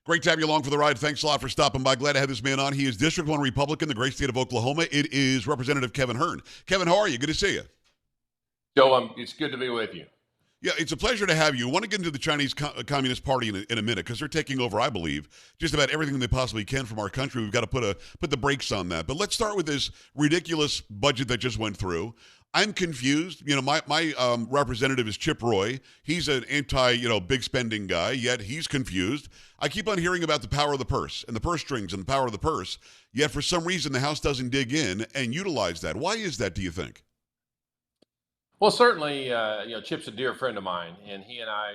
Great to have you along for the ride. Thanks a lot for stopping by. Glad to have this man on. He is District 1 Republican, the great state of Oklahoma. It is Representative Kevin Hern. Kevin, how are you? Good to see you. Joe, it's good to be with you. Yeah, it's a pleasure to have you. I want to get into the Chinese Communist Party in a minute because they're taking over, I believe, just about everything they possibly can from our country. We've got to put the brakes on that. But let's start with this ridiculous budget that just went through. I'm confused. My representative is Chip Roy. He's an big spending guy, yet he's confused. I keep on hearing about the power of the purse and the purse strings and the power of the purse, yet for some reason the House doesn't dig in and utilize that. Why is that, do you think? Well, certainly, Chip's a dear friend of mine, and he and I,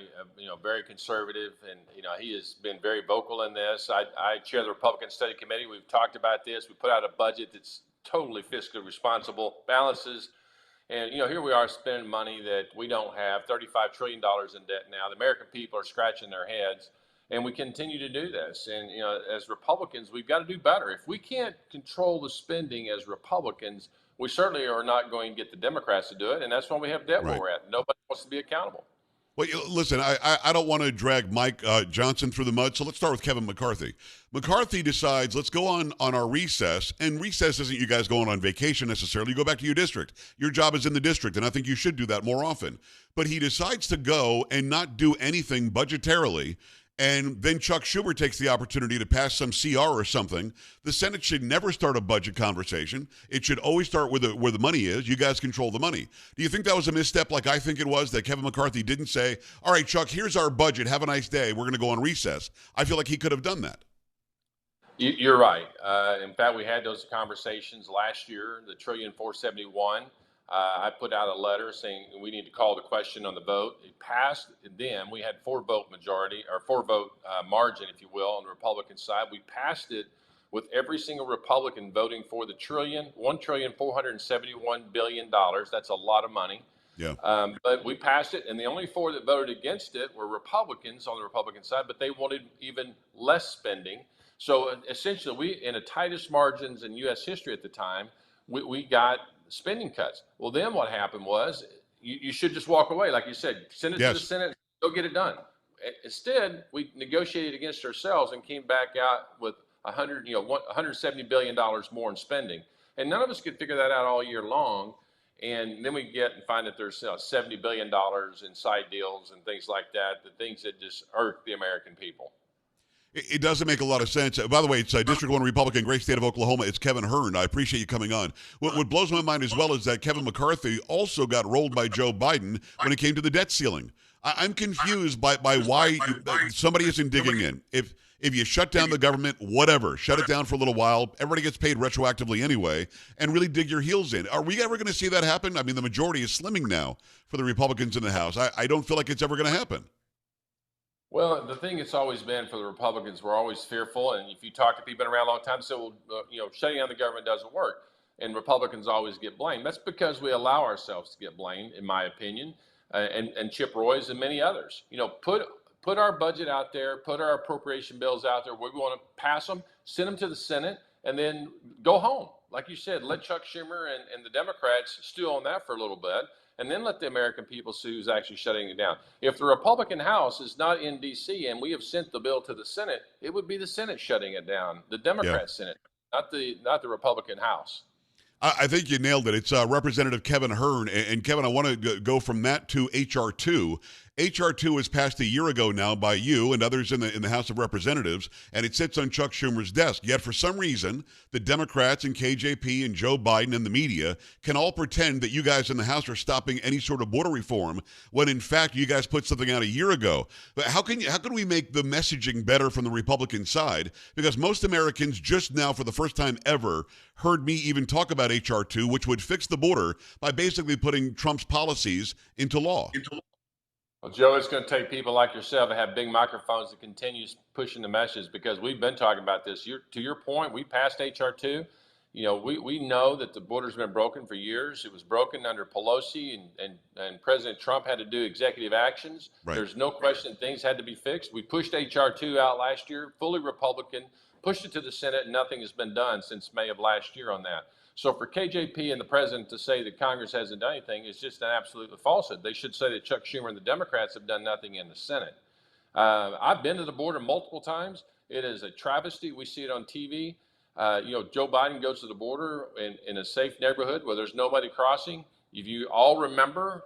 very conservative, and he has been very vocal in this. I chair the Republican Study Committee. We've talked about this. We put out a budget that's totally fiscally responsible, balances, and here we are spending money that we don't have, $35 trillion in debt now. The American people are scratching their heads, and we continue to do this. And as Republicans, we've got to do better. If we can't control the spending as Republicans, we certainly are not going to get the Democrats to do it, and that's why we have debt where we're at. Nobody wants to be accountable. Well, listen, I don't want to drag Mike Johnson through the mud, so let's start with Kevin McCarthy. McCarthy decides, let's go on our recess, and recess isn't you guys going on vacation necessarily. You go back to your district. Your job is in the district, and I think you should do that more often. But he decides to go and not do anything budgetarily. And then Chuck Schumer takes the opportunity to pass some CR or something. The Senate should never start a budget conversation. It should always start where the money is. You guys control the money. Do you think that was a misstep like I think it was, that Kevin McCarthy didn't say, all right, Chuck, here's our budget. Have a nice day. We're going to go on recess. I feel like he could have done that. You're right. In fact, we had those conversations last year, the $1,471,000,000. I put out a letter saying we need to call the question on the vote. It passed. Then we had 4-vote margin, if you will, on the Republican side. We passed it with every single Republican voting for the $1,471,000,000,000. That's a lot of money. Yeah. But we passed it, and the only 4 that voted against it were Republicans on the Republican side, but they wanted even less spending. So essentially, we, in the tightest margins in U.S. history at the time, we got spending cuts. Well, then what happened was you should just walk away. Like you said, send it to the Senate, go get it done. Instead, we negotiated against ourselves and came back out with $170 billion more in spending. And none of us could figure that out all year long. And then we get and find that there's $70 billion in side deals and things like that, the things that just irk the American people. It doesn't make a lot of sense. By the way, it's District 1 Republican, great state of Oklahoma. It's Kevin Hern. I appreciate you coming on. What blows my mind as well is that Kevin McCarthy also got rolled by Joe Biden when it came to the debt ceiling. I'm confused by why somebody isn't digging in. If you shut down the government, whatever, shut it down for a little while, everybody gets paid retroactively anyway, and really dig your heels in. Are we ever going to see that happen? I mean, the majority is slimming now for the Republicans in the House. I don't feel like it's ever going to happen. Well, the thing it's always been for the Republicans, we're always fearful. And if you talk to people been around a long time, they say, well, shutting down the government doesn't work. And Republicans always get blamed. That's because we allow ourselves to get blamed, in my opinion, and Chip Roy's and many others. Put our budget out there, put our appropriation bills out there. We want to pass them, send them to the Senate, and then go home. Like you said, let Chuck Schumer and the Democrats stew on that for a little bit, and then let the American people see who's actually shutting it down. If the Republican House is not in D.C. and we have sent the bill to the Senate, it would be the Senate shutting it down, the Democrat Senate, not the Republican House. I think you nailed it. It's Representative Kevin Hern. And Kevin, I want to go from that to H.R. 2. H.R. 2 was passed a year ago now by you and others in the House of Representatives, and it sits on Chuck Schumer's desk. Yet for some reason, the Democrats and KJP and Joe Biden and the media can all pretend that you guys in the House are stopping any sort of border reform when, in fact, you guys put something out a year ago. But how can we make the messaging better from the Republican side? Because most Americans just now, for the first time ever, heard me even talk about H.R. 2, which would fix the border by basically putting Trump's policies into law. Well, Joe, it's going to take people like yourself to have big microphones to continue pushing the message, because we've been talking about this. To your point, we passed H.R. 2. We know that the border's been broken for years. It was broken under Pelosi, and President Trump had to do executive actions. Right. There's no question things had to be fixed. We pushed H.R. 2 out last year, fully Republican, pushed it to the Senate, and nothing has been done since May of last year on that. So for KJP and the president to say that Congress hasn't done anything is just an absolute falsehood. They should say that Chuck Schumer and the Democrats have done nothing in the Senate. I've been to the border multiple times. It is a travesty. We see it on TV. Joe Biden goes to the border in a safe neighborhood where there's nobody crossing. If you all remember,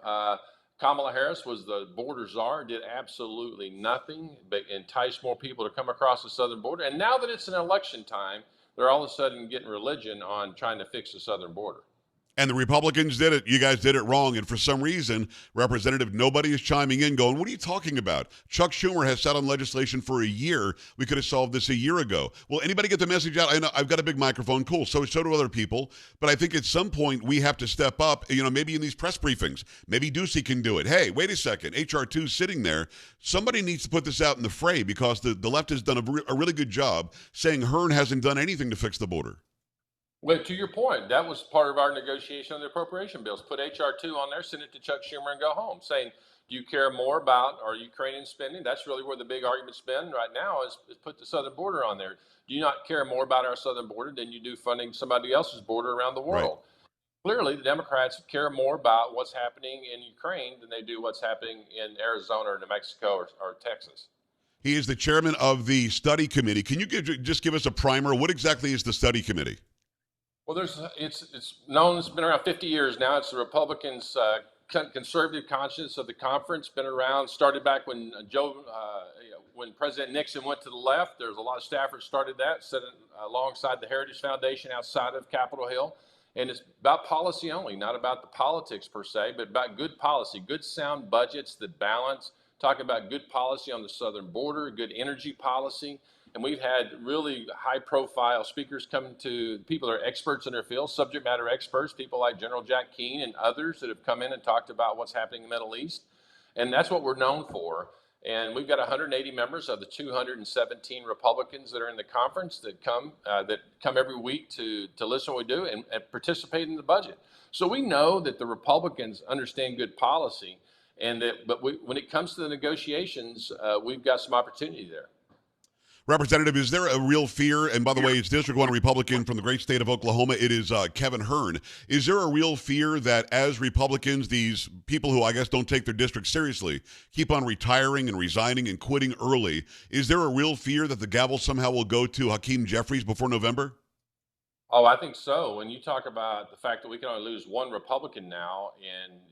Kamala Harris was the border czar, did absolutely nothing but entice more people to come across the southern border. And now that it's an election time, they're all of a sudden getting religion on trying to fix the southern border. And the Republicans did it. You guys did it wrong. And for some reason, Representative, nobody is chiming in going, what are you talking about? Chuck Schumer has sat on legislation for a year. We could have solved this a year ago. Well, anybody get the message out? I know I've got a big microphone. Cool. So do other people. But I think at some point we have to step up, maybe in these press briefings. Maybe Ducey can do it. Hey, wait a second. HR2 sitting there. Somebody needs to put this out in the fray because the left has done a really good job saying Hern hasn't done anything to fix the border. Well, to your point, that was part of our negotiation on the appropriation bills. Put HR2 on there, send it to Chuck Schumer, and go home, saying, do you care more about our Ukrainian spending? That's really where the big argument's been right now is put the southern border on there. Do you not care more about our southern border than you do funding somebody else's border around the world? Right. Clearly, the Democrats care more about what's happening in Ukraine than they do what's happening in Arizona or New Mexico or Texas. He is the chairman of the study committee. Can you just give us a primer? What exactly is the study committee? Well, it's known. It's been around 50 years now. It's the Republicans' conservative conscience of the conference. Been around. Started back when when President Nixon went to the left. There's a lot of staffers started that, set it alongside the Heritage Foundation outside of Capitol Hill, and it's about policy only, not about the politics per se, but about good policy, good sound budgets that balance. Talking about good policy on the southern border, good energy policy. And we've had really high-profile speakers come to people that are experts in their field, subject matter experts, people like General Jack Keane and others that have come in and talked about what's happening in the Middle East. And that's what we're known for. And we've got 180 members of the 217 Republicans that are in the conference that come every week to listen to what we do and participate in the budget. So we know that the Republicans understand good policy, but when it comes to the negotiations, we've got some opportunity there. Representative, is there a real fear? And by the way, it's District 1 Republican from the great state of Oklahoma. It is Kevin Hern. Is there a real fear that as Republicans, these people who I guess don't take their district seriously, keep on retiring and resigning and quitting early? Is there a real fear that the gavel somehow will go to Hakeem Jeffries before November? Oh, I think so. When you talk about the fact that we can only lose one Republican now, and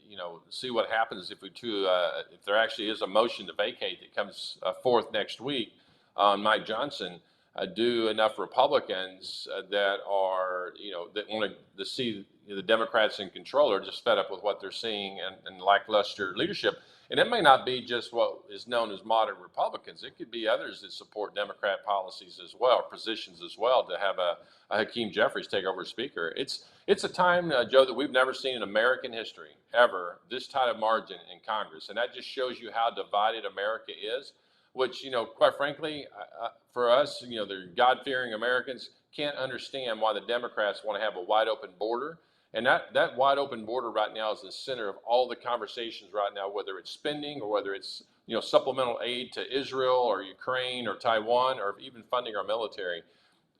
see what happens if if there actually is a motion to vacate that comes forth next week on Mike Johnson, do enough Republicans that are, that want to see the Democrats in control are just fed up with what they're seeing and lackluster leadership. And it may not be just what is known as moderate Republicans. It could be others that support Democrat policies as well, positions as well, to have a Hakeem Jeffries take over as Speaker. It's a time, Joe, that we've never seen in American history, ever, this tight of margin in Congress. And that just shows you how divided America is. Which, quite frankly, for us, the God-fearing Americans can't understand why the Democrats want to have a wide-open border. And that wide-open border right now is the center of all the conversations right now, whether it's spending or whether it's, supplemental aid to Israel or Ukraine or Taiwan or even funding our military.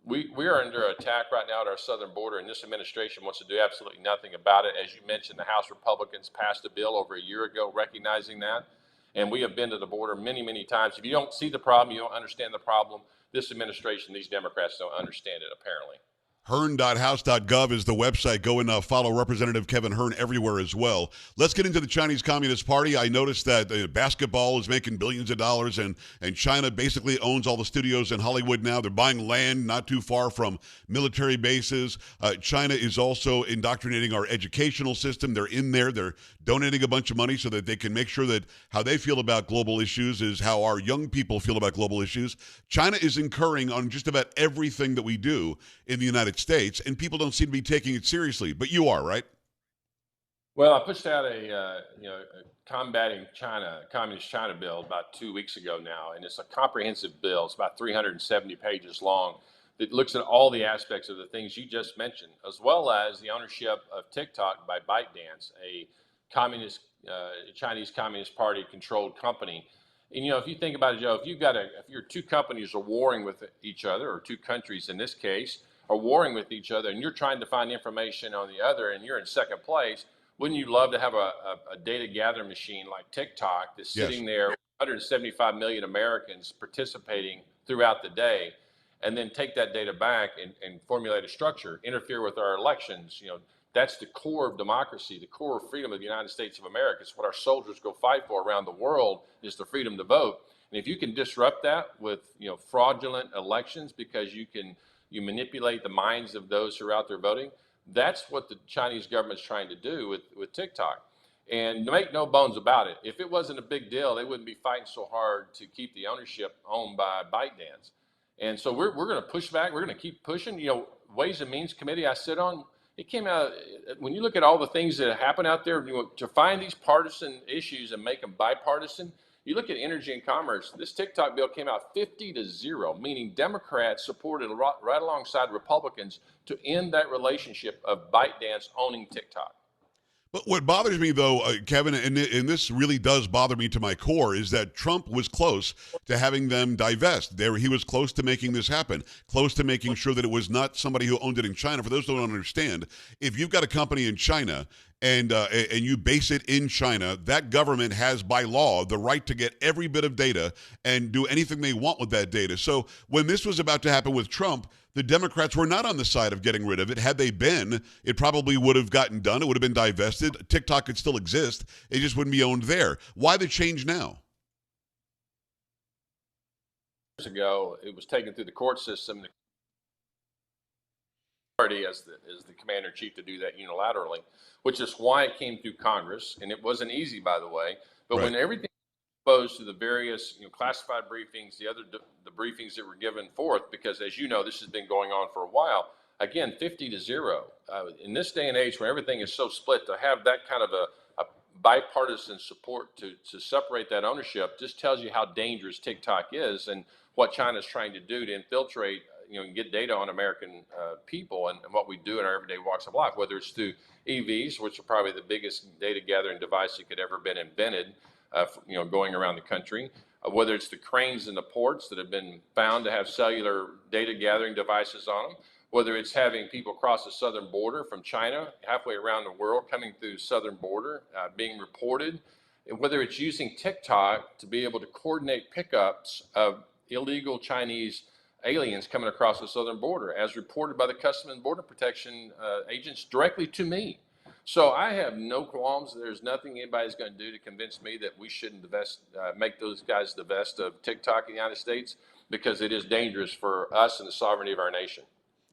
We are under attack right now at our southern border, and this administration wants to do absolutely nothing about it. As you mentioned, the House Republicans passed a bill over a year ago recognizing that. And we have been to the border many, many times. If you don't see the problem, you don't understand the problem. This administration, these Democrats don't understand it, apparently. Hern.house.gov is the website. Go and follow Representative Kevin Hern everywhere as well. Let's get into the Chinese Communist Party. I noticed that basketball is making billions of dollars, and China basically owns all the studios in Hollywood now. They're buying land not too far from military bases. China is also indoctrinating our educational system. They're in there. They're donating a bunch of money so that they can make sure that how they feel about global issues is how our young people feel about global issues. China is incurring on just about everything that we do in the United States, and people don't seem to be taking it seriously. But you are, right? Well, I pushed out a combating China, communist China bill about 2 weeks ago now, and it's a comprehensive bill. It's about 370 pages long. That looks at all the aspects of the things you just mentioned, as well as the ownership of TikTok by ByteDance, a Chinese Communist Party controlled company. And if you think about it, Joe, if your two companies are warring with each other, or two countries in this case, are warring with each other, and you're trying to find information on the other, and you're in second place, wouldn't you love to have a data gathering machine like TikTok that's sitting there 175 million Americans participating throughout the day, and then take that data back and formulate a structure, interfere with our elections. That's the core of democracy, the core of freedom of the United States of America. It's what our soldiers go fight for around the world, is the freedom to vote. And if you can disrupt that with fraudulent elections because you manipulate the minds of those who are out there voting, that's what the Chinese government's trying to do with TikTok. And to make no bones about it, if it wasn't a big deal, they wouldn't be fighting so hard to keep the ownership owned by ByteDance. And so we're going to push back. We're going to keep pushing. Ways and Means Committee I sit on, it came out, when you look at all the things that happen out there, to find these partisan issues and make them bipartisan, you look at energy and commerce, this TikTok bill came out 50-0, meaning Democrats supported right alongside Republicans to end that relationship of ByteDance owning TikTok. But what bothers me, though, Kevin, and this really does bother me to my core, is that Trump was close to having them divest. He was close to making this happen, close to making sure that it was not somebody who owned it in China. For those who don't understand, if you've got a company in China and you base it in China, that government has, by law, the right to get every bit of data and do anything they want with that data. So when this was about to happen with Trump, the Democrats were not on the side of getting rid of it. Had they been, it probably would have gotten done. It would have been divested. TikTok could still exist. It just wouldn't be owned there. Why the change now? Years ago, it was taken through the court system. The party as the commander-in-chief to do that unilaterally, which is why it came through Congress. And it wasn't easy, by the way. But right. When everything exposed to the various classified briefings, the briefings that were given forth, because as you know, this has been going on for a while. Again, 50-0. In this day and age, where everything is so split, to have that kind of a bipartisan support to separate that ownership just tells you how dangerous TikTok is and what China's trying to do to infiltrate, and get data on American people and what we do in our everyday walks of life, whether it's through EVs, which are probably the biggest data gathering device that could ever been invented. Going around the country, whether it's the cranes in the ports that have been found to have cellular data gathering devices on them, whether it's having people cross the southern border from China, halfway around the world, coming through the southern border, being reported, and whether it's using TikTok to be able to coordinate pickups of illegal Chinese aliens coming across the southern border, as reported by the Customs and Border Protection agents directly to me. So I have no qualms. There's nothing anybody's going to do to convince me that we shouldn't make those guys divest of TikTok in the United States, because it is dangerous for us and the sovereignty of our nation.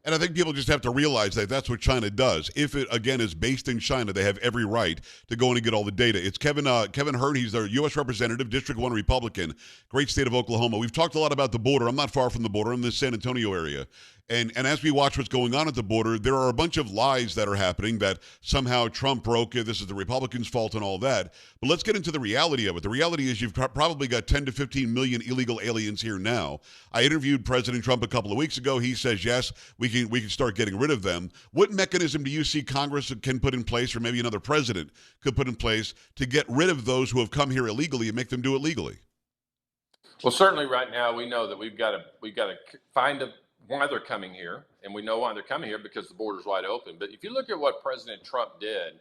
And I think people just have to realize that that's what China does. If it, again, is based in China, they have every right to go in and get all the data. It's Kevin Hern. He's their U.S. Representative, District 1 Republican, great state of Oklahoma. We've talked a lot about the border. I'm not far from the border. I'm in the San Antonio area. And as we watch what's going on at the border, there are a bunch of lies that are happening that somehow Trump broke it, this is the Republicans' fault and all that. But let's get into the reality of it. The reality is you've probably got 10 to 15 million illegal aliens here now. I interviewed President Trump a couple of weeks ago. He says, yes, we can start getting rid of them. What mechanism do you see Congress can put in place, or maybe another president could put in place, to get rid of those who have come here illegally and make them do it legally? Well, certainly right now we know that we've got to find why they're coming here, and we know why they're coming here because the border's wide open. But if you look at what President Trump did,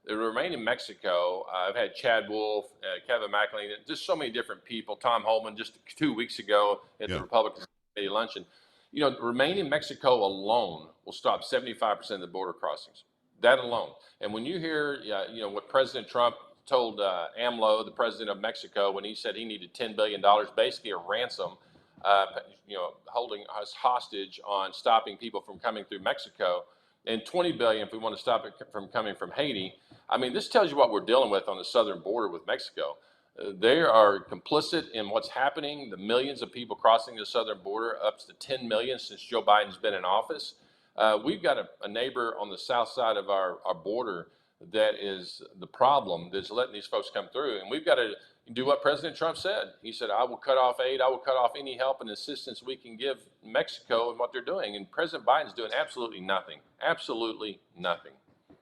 they remain in Mexico. I've had Chad Wolf, Kevin McAleenan, just so many different people. Tom Holman just 2 weeks ago at the Republican Committee luncheon. Remain in Mexico alone will stop 75% of the border crossings. That alone. And when you hear, what President Trump told AMLO, the president of Mexico, when he said he needed $10 billion, basically a ransom, holding us hostage on stopping people from coming through Mexico, and $20 billion if we want to stop it from coming from Haiti. I mean, this tells you what we're dealing with on the southern border with Mexico. They are complicit in what's happening. The millions of people crossing the southern border, up to 10 million since Joe Biden's been in office. We've got a neighbor on the south side of our border that is the problem, that's letting these folks come through. And we've got to do what President Trump said. He said, I will cut off aid. I will cut off any help and assistance we can give Mexico and what they're doing. And President Biden's doing absolutely nothing. Absolutely nothing.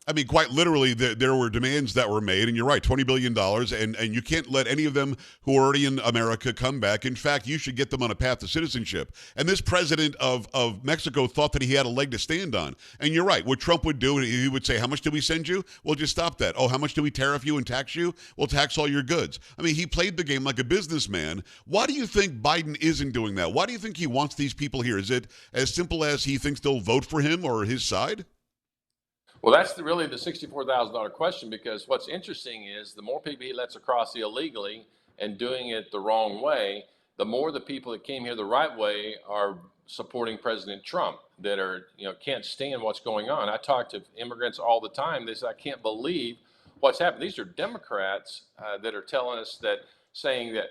I mean, quite literally, there were demands that were made, and you're right, $20 billion, and you can't let any of them who are already in America come back. In fact, you should get them on a path to citizenship. And this president of Mexico thought that he had a leg to stand on. And you're right, what Trump would do, he would say, how much did we send you? Well, just stop that. Oh, how much do we tariff you and tax you? We'll tax all your goods. I mean, he played the game like a businessman. Why do you think Biden isn't doing that? Why do you think he wants these people here? Is it as simple as he thinks they'll vote for him or his side? Well, that's really the $64,000 question, because what's interesting is the more people he lets across illegally and doing it the wrong way, the more the people that came here the right way are supporting President Trump, that are, can't stand what's going on. I talk to immigrants all the time. They say, I can't believe what's happened. These are Democrats that are telling us that, saying that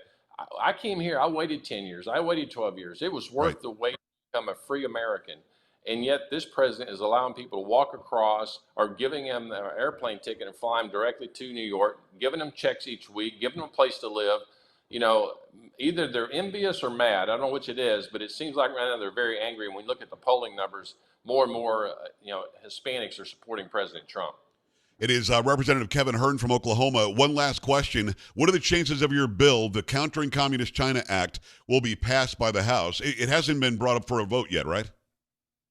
I came here, I waited 10 years, I waited 12 years. It was worth the wait to become a free American. And yet this president is allowing people to walk across, or giving them an airplane ticket and fly them directly to New York, giving them checks each week, giving them a place to live. Either they're envious or mad. I don't know which it is, but it seems like right now they're very angry. And when we look at the polling numbers, more and more, Hispanics are supporting President Trump. It is Representative Kevin Hern from Oklahoma. One last question. What are the chances of your bill, the Countering Communist China Act, will be passed by the House? It hasn't been brought up for a vote yet, right?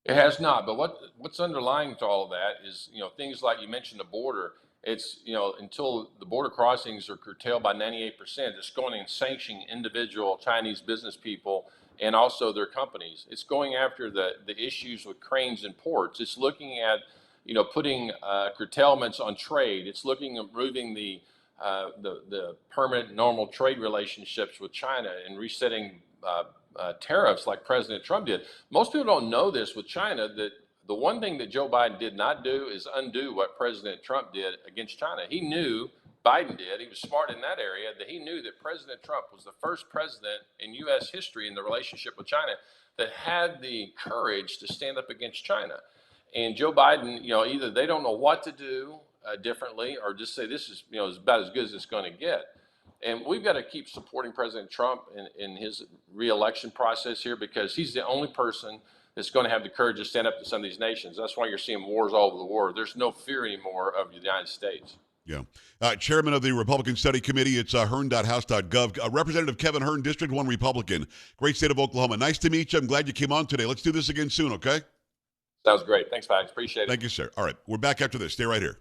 It has not, but what's underlying to all of that is, things like you mentioned, the border. It's, until the border crossings are curtailed by 98%, it's going and sanctioning individual Chinese business people and also their companies. It's going after the issues with cranes and ports. It's looking at, putting curtailments on trade. It's looking at removing the permanent normal trade relationships with China and resetting tariffs like President Trump did. Most people don't know this with China, that the one thing that Joe Biden did not do is undo what President Trump did against China. He knew, Biden did, he was smart in that area, that he knew that President Trump was the first president in U.S. history in the relationship with China that had the courage to stand up against China. And Joe Biden, either they don't know what to do differently, or just say this is, is about as good as it's going to get. And we've got to keep supporting President Trump in his reelection process here, because he's the only person that's going to have the courage to stand up to some of these nations. That's why you're seeing wars all over the world. There's no fear anymore of the United States. Yeah. Chairman of the Republican Study Committee, it's hern.house.gov. Representative Kevin Hern, District 1 Republican, great state of Oklahoma. Nice to meet you. I'm glad you came on today. Let's do this again soon, okay? Sounds great. Thanks, Pags. Appreciate it. Thank you, sir. All right. We're back after this. Stay right here.